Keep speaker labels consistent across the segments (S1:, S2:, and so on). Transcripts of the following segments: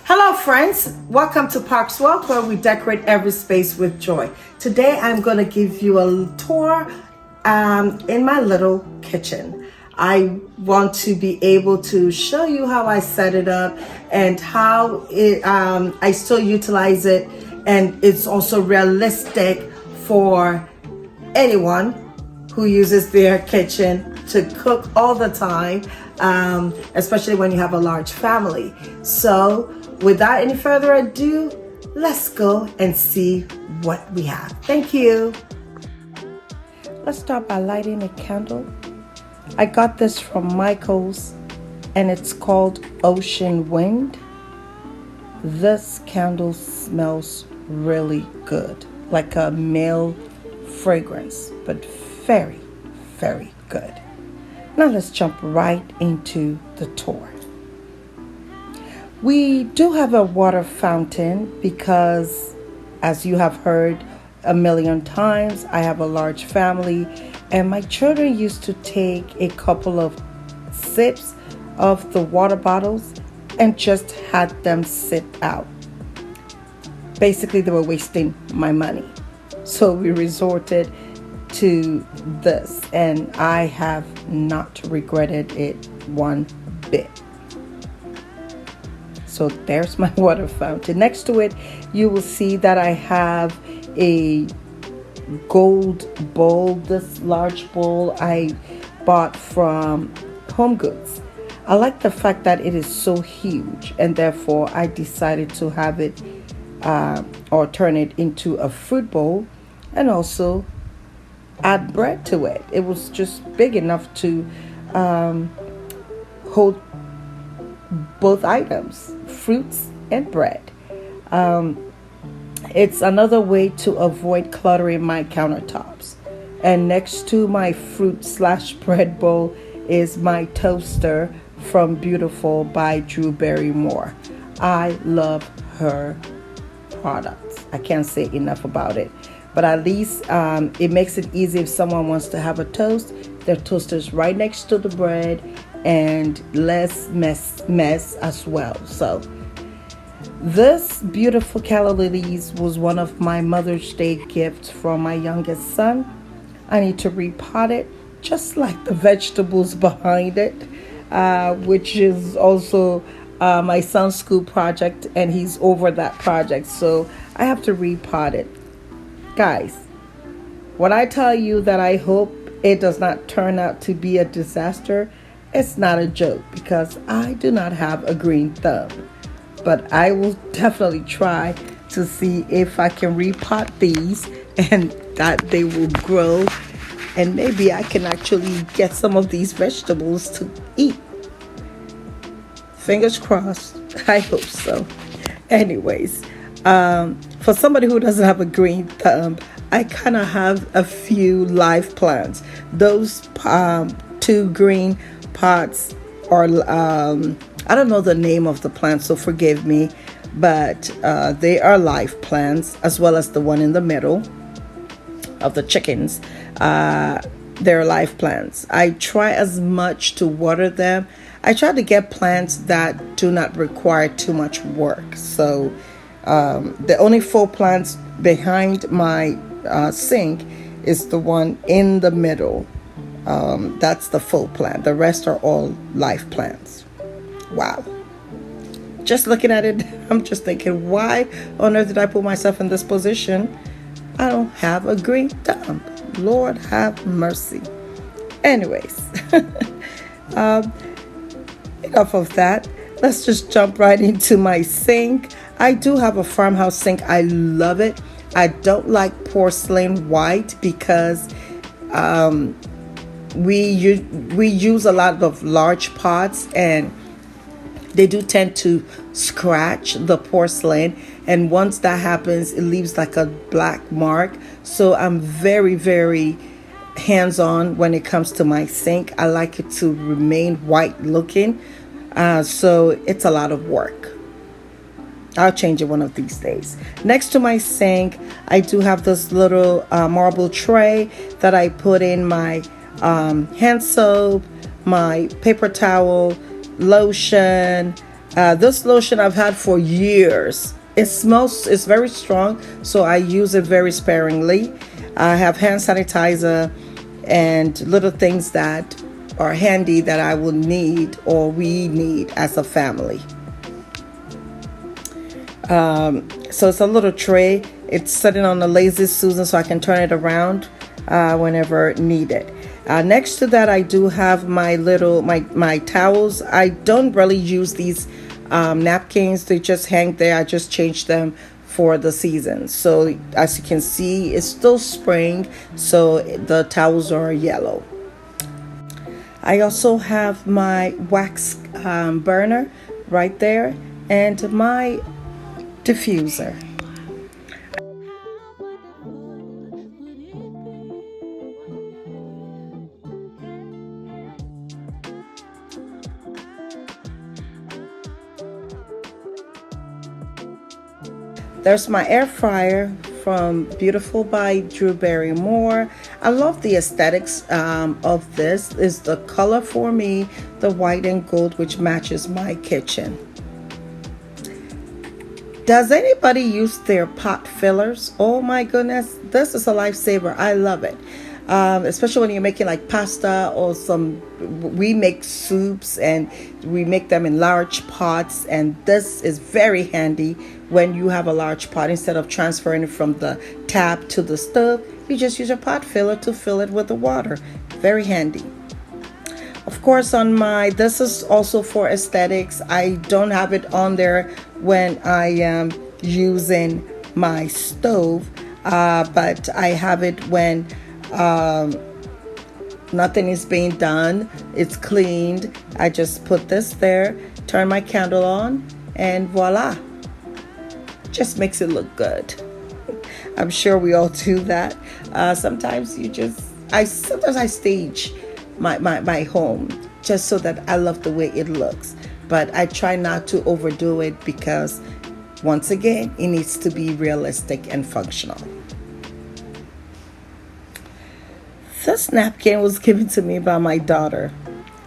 S1: Hello friends, welcome to Parks World, where we decorate every space with joy. Today I'm going to give you a tour in my little kitchen. I want to be able to show you how I set it up and how I still utilize it, and it's also realistic for anyone who uses their kitchen to cook all the time, especially when you have a large family. So without any further ado, let's go and see what we have. Thank you. Let's start by lighting a candle. I got this from Michael's and it's called Ocean Wind. This candle smells really good, like a male fragrance, but very, very good. Now let's jump right into the tour. We do have a water fountain because, as you have heard a million times, I have a large family and my children used to take a couple of sips of the water bottles and just had them sit out. Basically, they were wasting my money. So we resorted to this, and I have not regretted it one bit. So there's my water fountain. Next to it, you will see that I have a gold bowl. This large bowl I bought from Home Goods. I like the fact that it is so huge, and therefore I decided to have it or turn it into a fruit bowl and also add bread to it. It was just big enough to hold both items, fruits and bread. It's another way to avoid cluttering my countertops. And next to my fruit/bread bowl is my toaster from Beautiful by Drew Barrymore. I love her products. I can't say enough about it. But at least it makes it easy if someone wants to have a toast. Their toaster's right next to the bread and less mess as well. So this beautiful calla lilies was one of my Mother's Day gifts from my youngest son. I need to repot it just like the vegetables behind it, which is also my son's school project, and he's over that project, so I have to repot it. Guys, when I tell you that I hope it does not turn out to be a disaster, it's not a joke, because I do not have a green thumb. But I will definitely try to see if I can repot these and that they will grow, and maybe I can actually get some of these vegetables to eat. Fingers crossed. I hope so. Anyways, for somebody who doesn't have a green thumb, I kind of have a few live plants. Those two green pots are, I don't know the name of the plant, so forgive me, but they are live plants, as well as the one in the middle of the chickens. They're live plants. I try as much to water them. I try to get plants that do not require too much work. So the only full plants behind my sink is the one in the middle. That's the full plant. The rest are all live plants. Wow. Just looking at it, I'm just thinking, why on earth did I put myself in this position? I don't have a green thumb. Lord have mercy. Anyways, enough of that. Let's just jump right into my sink. I do have a farmhouse sink. I love it. I don't like porcelain white because we use a lot of large pots, and they do tend to scratch the porcelain, and once that happens, it leaves like a black mark. So I'm very, very hands-on when it comes to my sink. I like it to remain white looking, so it's a lot of work. I'll change it one of these days. Next to my sink, I do have this little marble tray that I put in my hand soap, my paper towel, lotion, This lotion I've had for years. It's very strong, so I use it very sparingly. I have hand sanitizer and little things that are handy that I will need or we need as a family. So it's a little tray. It's sitting on the lazy Susan, so I can turn it around whenever needed. Next to that, I do have my towels. I don't really use these napkins. They just hang there. I just change them for the season. So as you can see, it's still spring, so the towels are yellow. I also have my wax burner right there and my diffuser. There's my air fryer from Beautiful by Drew Barrymore. I love the aesthetics of this. Is the color for me, the white and gold, which matches my kitchen. Does anybody use their pot fillers? Oh my goodness, this is a lifesaver. I love it. Especially when you're making like pasta or we make soups and we make them in large pots, and this is very handy when you have a large pot. Instead of transferring it from the tap to the stove, you just use a pot filler to fill it with the water. Very handy. Of course, this is also for aesthetics. I don't have it on there when I am using my stove, but I have it when nothing is being done. It's cleaned. I just put this there, turn my candle on, and voila. Just makes it look good. I'm sure we all do that. Sometimes I stage my home just so that I love the way it looks. But I try not to overdo it because, once again, it needs to be realistic and functional. This napkin was given to me by my daughter.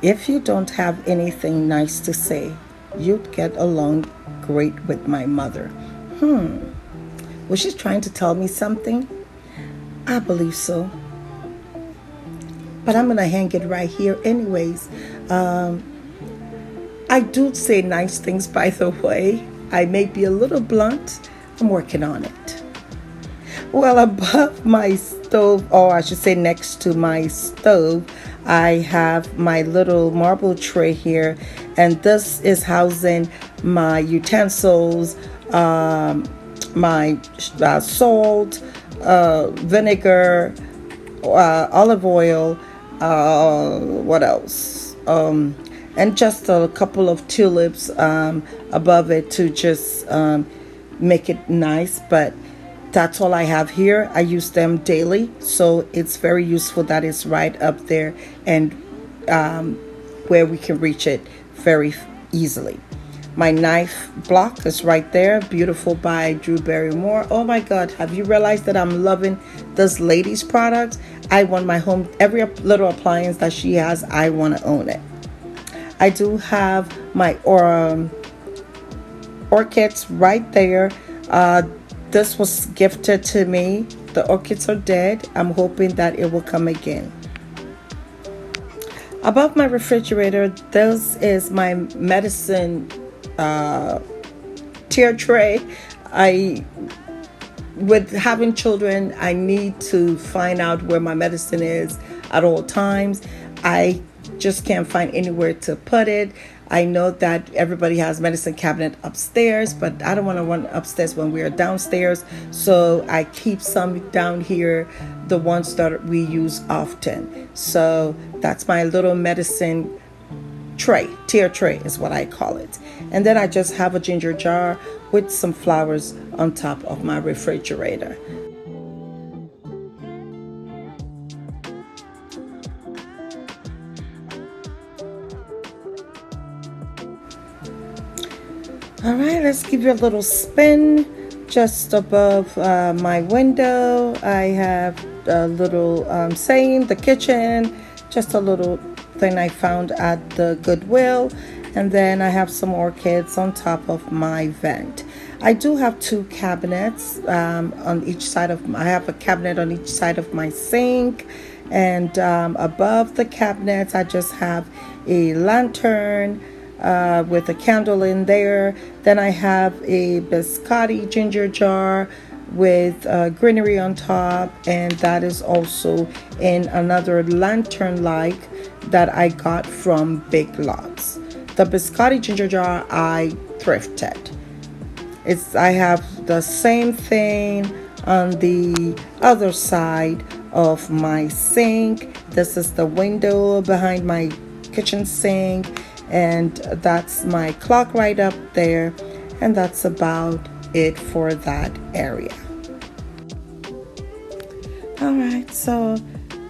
S1: If you don't have anything nice to say, you'd get along great with my mother. Was she trying to tell me something? I believe so. But I'm going to hang it right here anyways. I do say nice things, by the way. I may be a little blunt. I'm working on it. Well, above my stove, or I should say next to my stove, I have my little marble tray here. And this is housing my utensils, my salt, vinegar, olive oil, what else? And just a couple of tulips above it to just make it nice. But that's all I have here. I use them daily, so it's very useful that it's right up there and where we can reach it very easily. My knife block is right there. Beautiful by Drew Barrymore. Oh my God, have you realized that I'm loving this lady's product? I want my home, every little appliance that she has, I want to own it. I do have my orchids right there. This was gifted to me. The orchids are dead. I'm hoping that it will come again. Above my refrigerator, this is my medicine tier tray. With having children, I need to find out where my medicine is at all times. I just can't find anywhere to put it. I know that everybody has medicine cabinet upstairs, but I don't want to run upstairs when we are downstairs. So I keep some down here, the ones that we use often. So that's my little medicine tray, tier tray is what I call it. And then I just have a ginger jar with some flowers on top of my refrigerator. All right, let's give you a little spin. Just above my window, I have a little saying the kitchen, just a little thing I found at the Goodwill. And then I have some orchids on top of my vent. I do have two cabinets on each side of I have a cabinet on each side of my sink, and above the cabinets I just have a lantern with a candle in there. Then I have a biscotti ginger jar with greenery on top, and that is also in another lantern like that I got from Big Lots. The biscotti ginger jar I thrifted. I have the same thing on the other side of my sink. This is the window behind my kitchen sink, and that's my clock right up there, and that's about it for that area. All right, so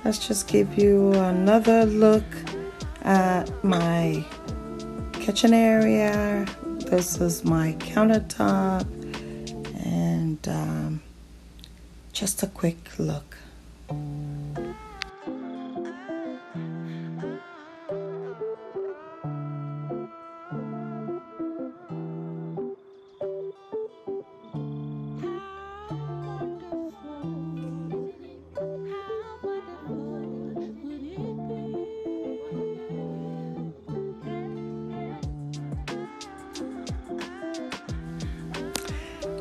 S1: let's just give you another look at my kitchen area. This is my countertop, and just a quick look.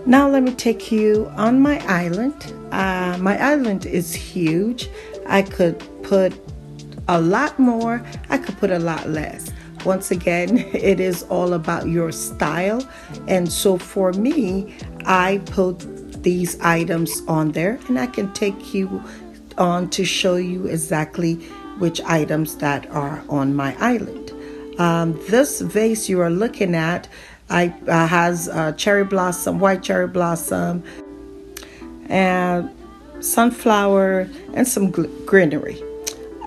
S1: Now let me take you on my island. My island is huge. I could put a lot more. I could put a lot less. Once again, it is all about your style. And so for me, I put these items on there, and I can take you on to show you exactly which items that are on my island. This vase you are looking at has cherry blossom, white cherry blossom, and sunflower, and some greenery.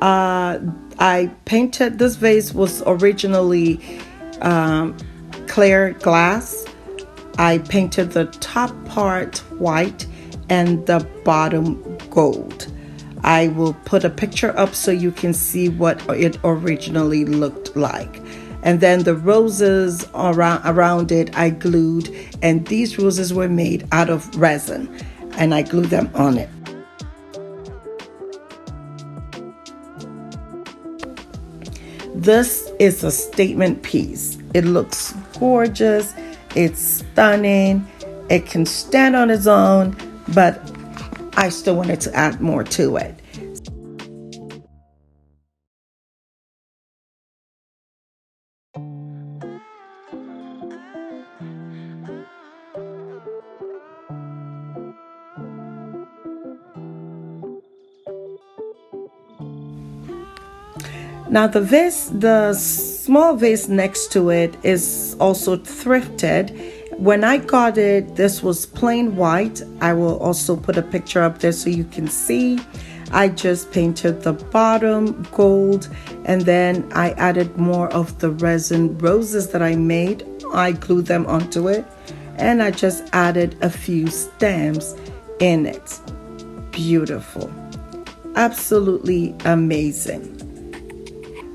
S1: I painted this vase was originally clear glass. I painted the top part white and the bottom gold. I will put a picture up so you can see what it originally looked like. And then the roses around it I glued, and these roses were made out of resin, and I glued them on it. This is a statement piece. It looks gorgeous, it's stunning, it can stand on its own, but I still wanted to add more to it. Now the small vase next to it is also thrifted. When I got it, this was plain white. I will also put a picture up there so you can see. I just painted the bottom gold, and then I added more of the resin roses that I made. I glued them onto it, and I just added a few stems in it. Beautiful. Absolutely amazing.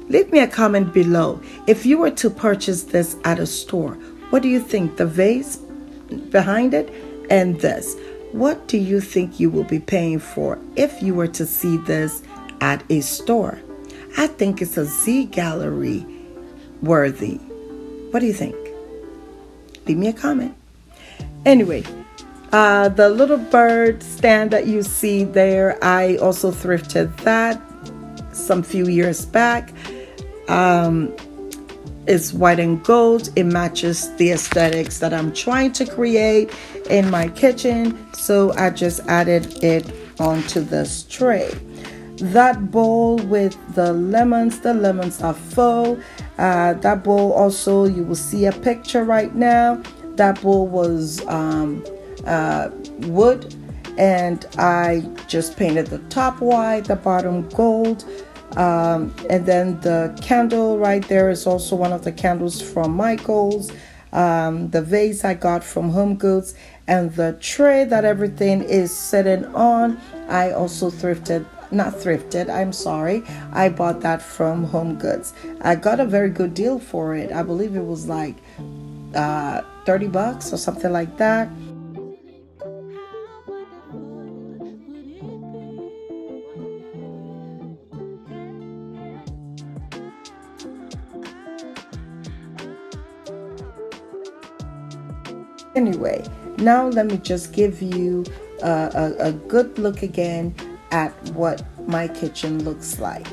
S1: Leave me a comment below. If you were to purchase this at a store, what do you think? The vase behind it and this. What do you think you will be paying for if you were to see this at a store? I think it's a Z Gallery worthy. What do you think? Leave me a comment. Anyway, the little bird stand that you see there, I also thrifted that some few years back. It's white and gold. It matches the aesthetics that I'm trying to create in my kitchen, so I just added it onto this tray. That bowl with the lemons are full. That bowl also, you will see a picture right now. That bowl was wood, and I just painted the top white, the bottom gold. And then the candle right there is also one of the candles from Michael's. The vase I got from Home Goods, and the tray that everything is sitting on, I also thrifted not thrifted, I'm sorry. I bought that from Home Goods. I got a very good deal for it. I believe it was like $30 or something like that. Anyway, now let me just give you a good look again at what my kitchen looks like.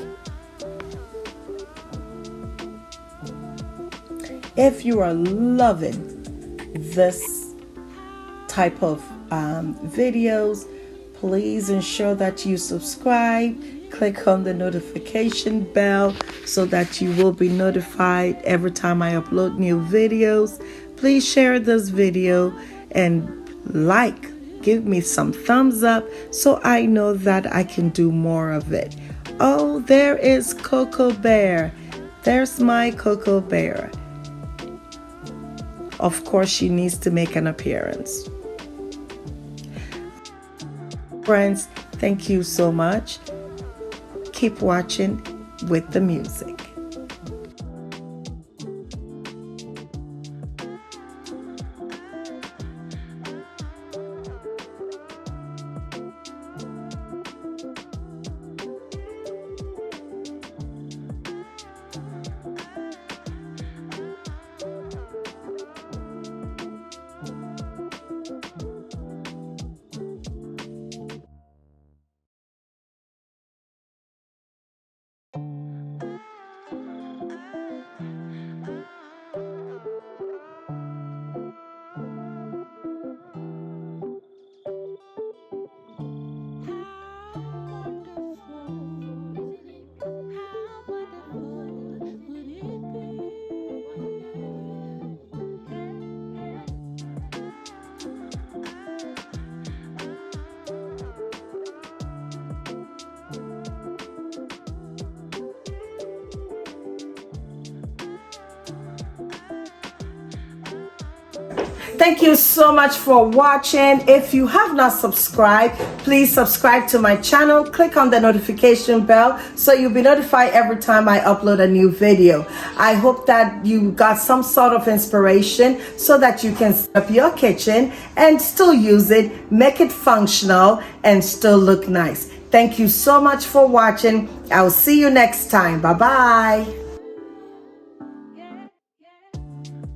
S1: If you are loving this type of videos, please ensure that you subscribe. Click on the notification bell so that you will be notified every time I upload new videos. Please share this video and give me some thumbs up so I know that I can do more of it. Oh, there is Coco Bear. There's my Coco Bear. Of course, she needs to make an appearance. Friends, thank you so much. Keep watching with the music. Thank you so much for watching. If you have not subscribed, please subscribe to my channel. Click on the notification bell so you'll be notified every time I upload a new video. I hope that you got some sort of inspiration so that you can set up your kitchen and still use it, make it functional, and still look nice. Thank you so much for watching. I'll see you next time. Bye-bye.